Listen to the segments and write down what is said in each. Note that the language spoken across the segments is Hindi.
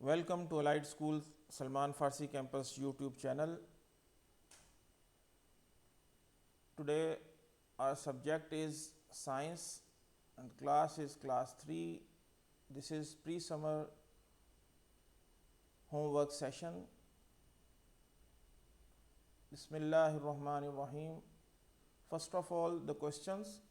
Welcome to Allied School Salman Farsi Campus YouTube channel. Today our subject is science and class is class 3. This is pre-summer homework session. Bismillahirrahmanirrahim. First of all, the questions.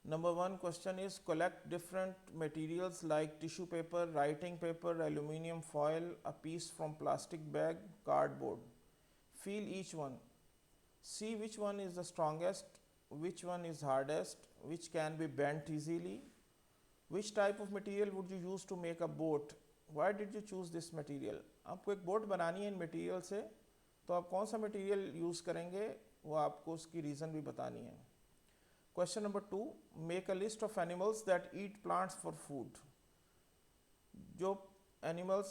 Number 1 question is collect different materials like tissue paper, writing paper, aluminium foil, a piece from plastic bag, cardboard. Feel each one. See which one is the strongest, which one is hardest, which can be bent easily. Which type of material would you use to make a boat? Why did you choose this material? आपको एक बोट बनानी है इन मटेरियल से, तो आप कौन सा मटेरियल यूज़ करेंगे वो आपको उसकी रीज़न भी बतानी है. Question number 2, make a list of animals that eat plants for food. जो एनिमल्स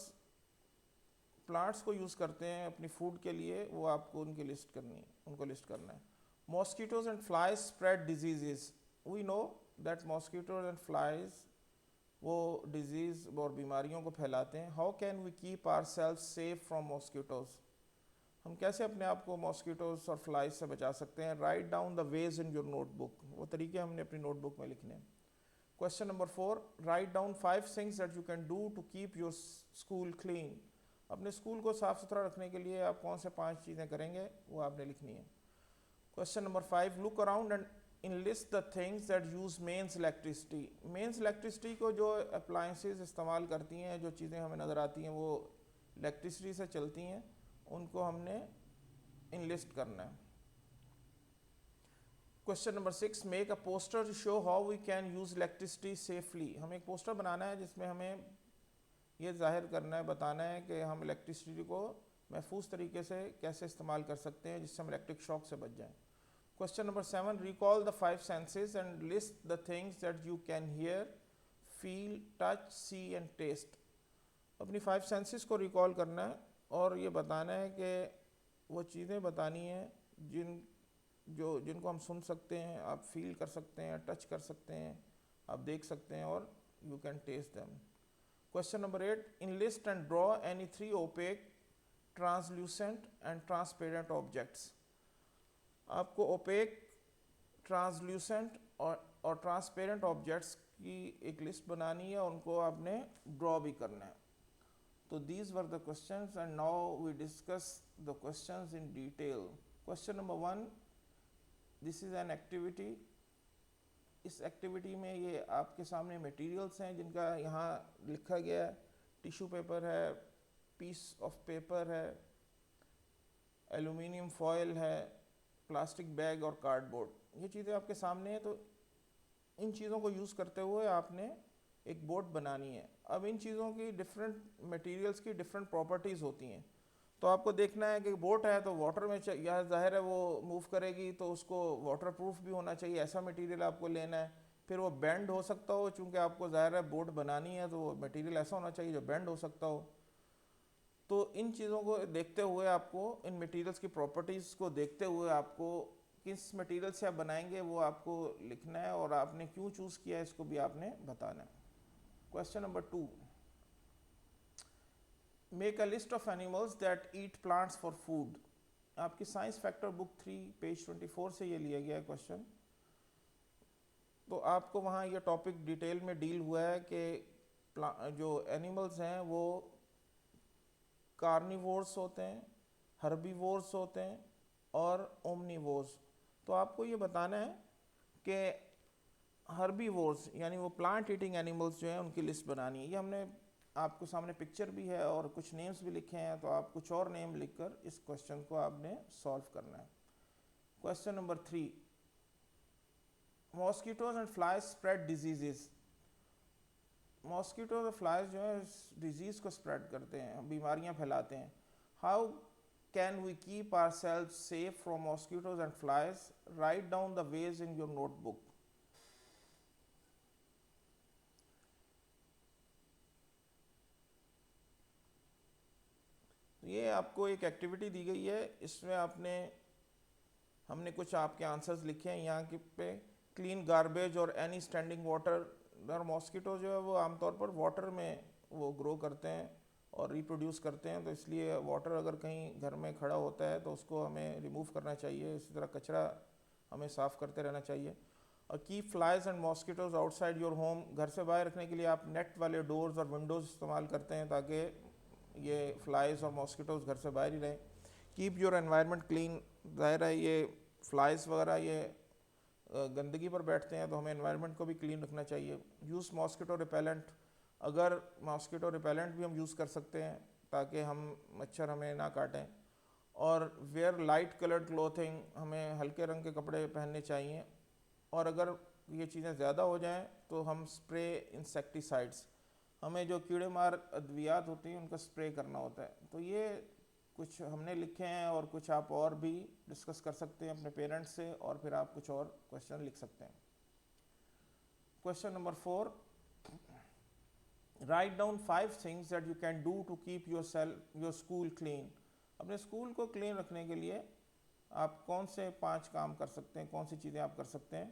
प्लांट्स को यूज़ करते हैं अपनी फूड के लिए वो आपको उनको लिस्ट करना है. Mosquitoes and flies spread diseases. We know that mosquitoes and flies वो डिजीज़ और बीमारियों को फैलाते हैं. How can we keep our self safe from mosquitoes. हम कैसे अपने आप को मॉस्किटोज और फ्लाइज से बचा सकते हैं. Write down the ways in your notebook. वो तरीके हमने अपनी नोटबुक में लिखने हैं. Question number 4, write down 5 things that you can do to keep your school clean. अपने स्कूल को साफ़ सुथरा रखने के लिए आप कौन से 5 चीज़ें करेंगे वो आपने लिखनी है. Question number 5, look around and enlist the things that use mains electricity. Mains electricity को जो अप्लायंसेस इस्तेमाल करती हैं, जो चीज़ें हमें नज़र आती हैं वो इलेक्ट्रिसिटी से चलती हैं, उनको हमने इनलिस्ट करना है. Question number 6, make a poster to show how we can use electricity safely. हमें एक पोस्टर बनाना है जिसमें हमें ये जाहिर करना है, बताना है कि हम इलेक्ट्रिसिटी को महफूज तरीके से कैसे इस्तेमाल कर सकते हैं जिससे हम इलेक्ट्रिक शॉक से बच जाएं. Question number 7, recall the 5 senses and list the things that you can hear, feel, touch, see and taste. अपनी 5 सेंसेस को रिकॉल करना है और ये बताना है कि वो चीज़ें बतानी हैं जिनको हम सुन सकते हैं, आप फील कर सकते हैं, टच कर सकते हैं, आप देख सकते हैं और you can test them. Question number 8, enlist and draw any 3 opaque, translucent and transparent objects. आपको ओपेक, ट्रांसल्यूसेंट और ट्रांसपेरेंट ऑब्जेक्ट्स की एक लिस्ट बनानी है, उनको आपने ड्रॉ भी करना है. So these were the questions and now we discuss the questions in detail. Question number 1, this is an activity. इस एक्टिविटी में ये आपके सामने मटेरियल्स हैं जिनका यहाँ लिखा गया है. टिश्यू पेपर है, पीस ऑफ पेपर है, एल्यूमिनियम फॉयल है, प्लास्टिक बैग और कार्डबोर्ड. ये चीज़ें आपके सामने हैं. तो इन चीज़ों को यूज़ करते हुए आपने एक बोट बनानी है. अब इन चीज़ों की डिफरेंट मटेरियल्स की डिफरेंट प्रॉपर्टीज़ होती हैं. तो आपको देखना है कि बोट है तो वाटर में या जाहिर है वो मूव करेगी तो उसको वाटर प्रूफ भी होना चाहिए, ऐसा मटेरियल आपको लेना है. फिर वो बेंड हो सकता हो, चूँकि आपको जाहिर है बोट बनानी है तो वो मटेरियल ऐसा होना चाहिए जो बेंड हो सकता हो. तो इन चीज़ों को देखते हुए आपको, इन मटेरियल्स की प्रॉपर्टीज़ को देखते हुए आपको किस मटेरियल से आप बनाएंगे वो आपको लिखना है और आपने क्यों चूज़ किया है इसको भी आपने बताना है. Question number 2, make a list of animals that eat plants for food. आपकी साइंस फैक्टर बुक 3 पेज 24 से ये लिया गया है क्वेश्चन. तो आपको वहाँ ये टॉपिक डिटेल में डील हुआ है कि जो एनिमल्स हैं वो कार्निवोर्स होते हैं, हर्बीवोर्स होते हैं और ओमनीवोर्स. तो आपको ये बताना है कि हर्बीवोर्स यानी वो प्लांट ईटिंग एनिमल्स जो हैं उनकी लिस्ट बनानी है. ये हमने आपको सामने पिक्चर भी है और कुछ नेम्स भी लिखे हैं, तो आप कुछ और नेम लिखकर इस क्वेश्चन को आपने सॉल्व करना है. Question number 3, mosquitoes and flies spread diseases. Mosquitoes और फ्लाइज जो है डिजीज़ को स्प्रेड करते हैं, बीमारियां फैलाते हैं. How can we keep our self safe from mosquitoes and flies. Write down the ways in your notebook. ये आपको एक एक्टिविटी दी गई है, इसमें हमने कुछ आपके आंसर्स लिखे हैं यहाँ के पे. क्लीन गार्बेज और एनी स्टैंडिंग वाटर. और मॉस्किटो जो है वो आमतौर पर वाटर में वो ग्रो करते हैं और रिप्रोड्यूस करते हैं, तो इसलिए वाटर अगर कहीं घर में खड़ा होता है तो उसको हमें रिमूव करना चाहिए। इसी तरह कचरा हमें साफ़ करते रहना चाहिए। और keep flies and mosquitoes outside your home, घर से बाहर रखने के लिए आप नेट वाले डोर्स और विंडोज़ इस्तेमाल करते हैं ताकि ये फ्लाइज और मॉस्किटोज़ घर से बाहर ही रहें। कीप योर एनवायरनमेंट क्लीन, ज़ाहिर है ये फ्लाइज वगैरह ये गंदगी पर बैठते हैं तो हमें एनवायरनमेंट को भी क्लीन रखना चाहिए। यूज़ मॉस्किटो रिपेलेंट, अगर मॉस्किटो रिपेलेंट भी हम यूज़ कर सकते हैं ताकि हम मच्छर हमें ना काटें। और वेयर लाइट कलर्ड क्लोथिंग, हमें हल्के रंग के कपड़े पहनने चाहिए। और अगर ये चीज़ें ज़्यादा हो जाएं तो हम स्प्रे इंसेक्टिसाइड्स, हमें जो कीड़े मार अद्वियात होती हैं उनका स्प्रे करना होता है। तो ये कुछ हमने लिखे हैं और कुछ आप और भी डिस्कस कर सकते हैं अपने पेरेंट्स से, और फिर आप कुछ और क्वेश्चन लिख सकते हैं। Question number 4, write down 5 things that you can do to keep your school clean. अपने स्कूल को क्लीन रखने के लिए आप कौन से 5 काम कर सकते हैं, कौन सी चीज़ें आप कर सकते हैं।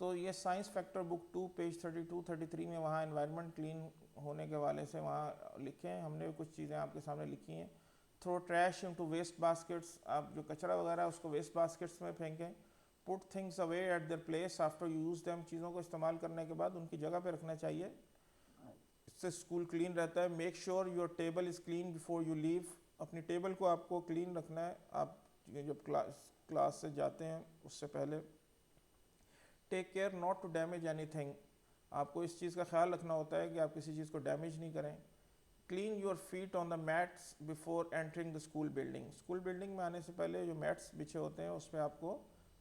तो ये साइंस फैक्टर बुक 2 पेज 32-33 में वहाँ एनवायरनमेंट क्लीन होने के वाले से वहाँ लिखे हैं। हमने कुछ चीज़ें आपके सामने लिखी हैं। Throw trash into waste baskets, आप जो कचरा वगैरह है उसको वेस्ट बास्केट्स में फेंकें। Put things away at their place after you use them, चीज़ों को इस्तेमाल करने के बाद उनकी जगह पे रखना चाहिए, इससे स्कूल क्लीन रहता है। Make sure your table is clean before you leave, अपनी टेबल को आपको क्लीन रखना है आप जब क्लास से जाते हैं उससे पहले। Take care not to damage anything, आपको इस चीज़ का ख्याल रखना होता है कि आप किसी चीज़ को डैमेज नहीं करें। Clean your feet on the mats before entering the school building, school building में आने से पहले जो मैट्स बिछे होते हैं उस पर आपको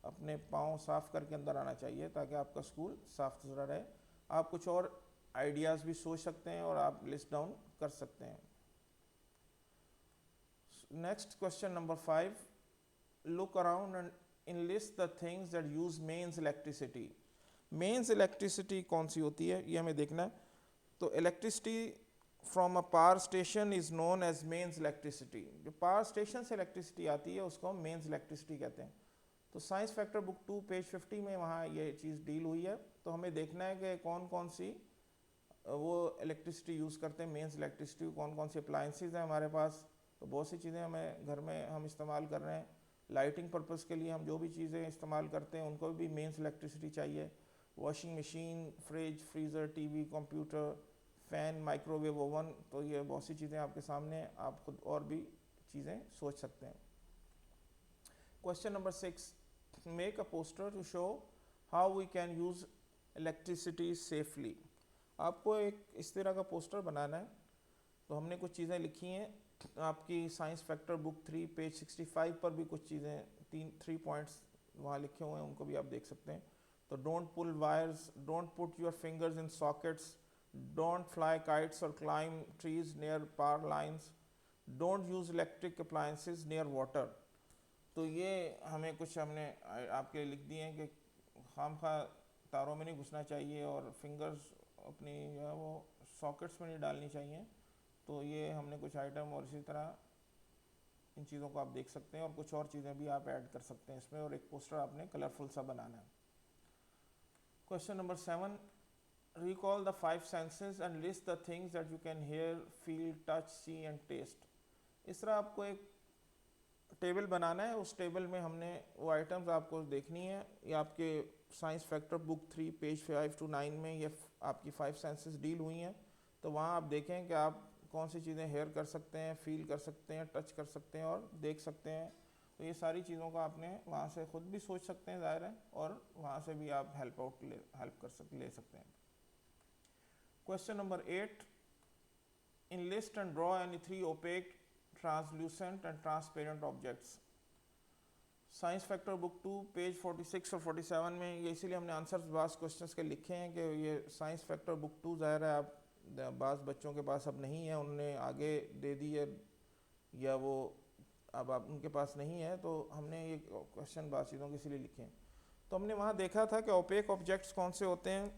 अपने पाँव साफ़ करके अंदर आना चाहिए ताकि आपका स्कूल साफ़ सुथरा रहे। आप कुछ और आइडियाज़ भी सोच सकते हैं और आप लिस्ट डाउन कर सकते हैं। Next question number 5, look around and enlist the things that use mains electricity। Mains electricity कौन सी होती है ये हमें देखना है। तो electricity from a power station is known as mains electricity, जो पावर स्टेशन से इलेक्ट्रिसिटी आती है उसको हम मेन्स इलेक्ट्रिसिटी कहते हैं। तो साइंस फैक्टर बुक 2 पेज 50 में वहाँ ये चीज़ डील हुई है। तो हमें देखना है कि कौन कौन सी वो इलेक्ट्रिसिटी यूज़ करते हैं, मेन्स इलेक्ट्रिसिटी, कौन कौन सी अप्लाइंसेस हैं हमारे पास। तो बहुत सी चीज़ें हमें घर में हम इस्तेमाल कर रहे हैं, लाइटिंग पर्पस के लिए हम जो भी चीज़ें इस्तेमाल करते हैं उनको भी मेंस इलेक्ट्रिसिटी चाहिए। Washing machine, fridge, freezer, TV, computer, fan, microwave oven, तो ये बहुत सी चीज़ें आपके सामने, आप खुद और भी चीज़ें सोच सकते हैं। Question number 6, make a poster to show how we can use electricity safely. आपको एक इस तरह का पोस्टर बनाना है। तो हमने कुछ चीज़ें लिखी हैं आपकी साइंस फैक्टर बुक 3 पेज 65 पर भी कुछ चीज़ें 3 पॉइंट्स वहाँ लिखे हुए हैं, उनको भी आप देख सकते हैं। तो don't pull wires, don't put your fingers in sockets, don't fly kites और climb trees near power lines, don't use electric appliances near water. तो ये हमने आपके लिख दिए हैं कि खामखा तारों में नहीं घुसना चाहिए और फिंगर्स अपनी जो है वो सॉकेट्स में नहीं डालनी चाहिए। तो ये हमने कुछ आइटम और इसी तरह इन चीज़ों को आप देख सकते हैं और कुछ और चीज़ें भी आप ऐड कर सकते हैं इसमें, और एक पोस्टर आपने कलरफुल सा बनाना है। Question number 7, recall the 5 senses and list the things that you can hear, feel, touch, see and taste. इस तरह आपको एक टेबल बनाना है, उस टेबल में हमने वो आइटम्स आपको देखनी है। ये आपके science factor book 3 page 5 to 9 में ये आपकी 5 सेंसेस डील हुई हैं। तो वहाँ आप देखें कि आप कौन सी चीज़ें हेयर कर सकते हैं, फील कर सकते हैं, टच कर सकते हैं और देख सकते हैं। तो ये सारी चीज़ों का आपने वहाँ से ख़ुद भी सोच सकते हैं ज़ाहिर है, और वहाँ से भी आप हेल्प ले सकते हैं। Question number 8, enlist and draw any 3 opaque, translucent and transparent objects। Science factor book 2 page 46 और 47 में ये इसीलिए हमने आंसर्स बास क्वेश्चंस के लिखे हैं कि ये साइंस फैक्टर बुक 2 ज़ाहिर है आप बाज़ बच्चों के पास अब नहीं है, उन्होंने आगे दे दी है या वो अब आप उनके पास नहीं है, तो हमने ये क्वेश्चन बाज़ चीज़ों के इसीलिए लिखे हैं। तो हमने वहाँ देखा था कि ओपेक ऑब्जेक्ट्स कौन से होते हैं।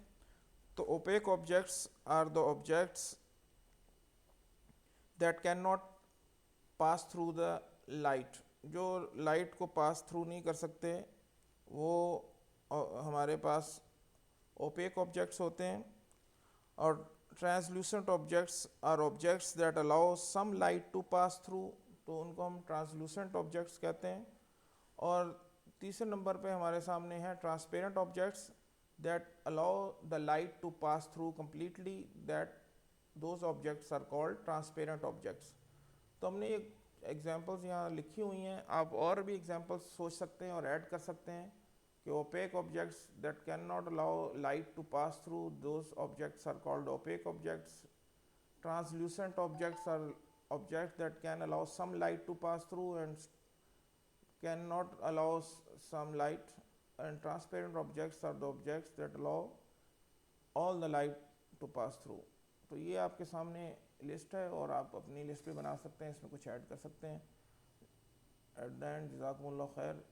तो opaque objects are the objects that can not pass through the light, जो लाइट को पास थ्रू नहीं कर सकते वो हमारे पास ओपेक ऑब्जेक्ट्स होते हैं। और translucent objects are objects that allow some light to pass through, तो उनको हम ट्रांसल्यूसेंट ऑब्जेक्ट्स कहते हैं। और तीसरे नंबर पे हमारे सामने है transparent objects that allow the light to pass through completely, that those objects are called transparent objects. तो हमने ये एग्जांपल्स यहाँ लिखी हुई हैं, आप और भी एग्जांपल्स सोच सकते हैं और ऐड कर सकते हैं कि opaque objects that cannot allow light to pass through, those objects are called opaque objects. Translucent objects are objects that can allow some light to pass through and cannot allow some light, and transparent objects are the objects that allow all the light to pass through. तो ये आपके सामने लिस्ट है और आप अपनी लिस्ट भी बना सकते हैं, इसमें कुछ ऐड कर सकते हैं। एट द एंड जज़ाकुमुल्लाह खैर,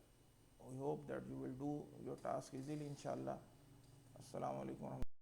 we hope that you will do your task easily inshallah. Assalamu alaikum.